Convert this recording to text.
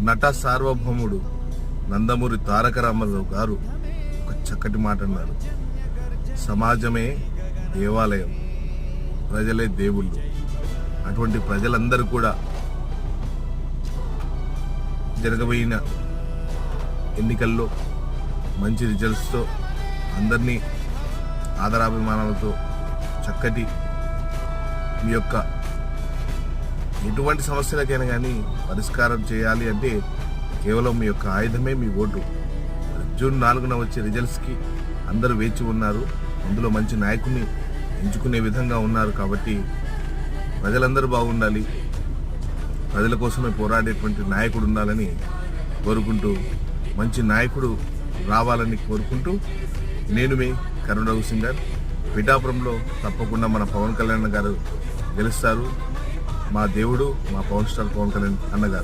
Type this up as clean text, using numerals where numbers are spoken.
నట సార్వభౌముడు నందమూరి తారక రామారావు గారు ఒక చక్కటి మాట అన్నారు. సమాజమే దేవాలయం, ప్రజలే దేవుళ్ళు. అటువంటి ప్రజలందరూ కూడా జరగబోయిన ఎన్నికల్లో మంచి రిజల్ట్స్తో అందరినీ ఆదరాభిమానాలతో చక్కటి మీ యొక్క ఎటువంటి సమస్యలకైనా కానీ పరిష్కారం చేయాలి అంటే కేవలం మీ యొక్క ఆయుధమే మీ ఓటు. జూన్ 4న వచ్చే రిజల్ట్స్కి అందరూ వేచి ఉన్నారు. అందులో మంచి నాయకుడిని ఎంచుకునే విధంగా ఉన్నారు. కాబట్టి ప్రజలందరూ బాగుండాలి, ప్రజల కోసమే పోరాడేటువంటి నాయకుడు ఉండాలని కోరుకుంటూ, మంచి నాయకుడు రావాలని కోరుకుంటూ, నేను మీ కరుణ రఘు సింగర్. పిఠాపురంలో తప్పకుండా మన పవన్ కళ్యాణ్ గారు గెలుస్తారు. మా దేవుడు, మా పవన్ స్టార్ పవన్ కళ్యాణ్ అన్నగారు.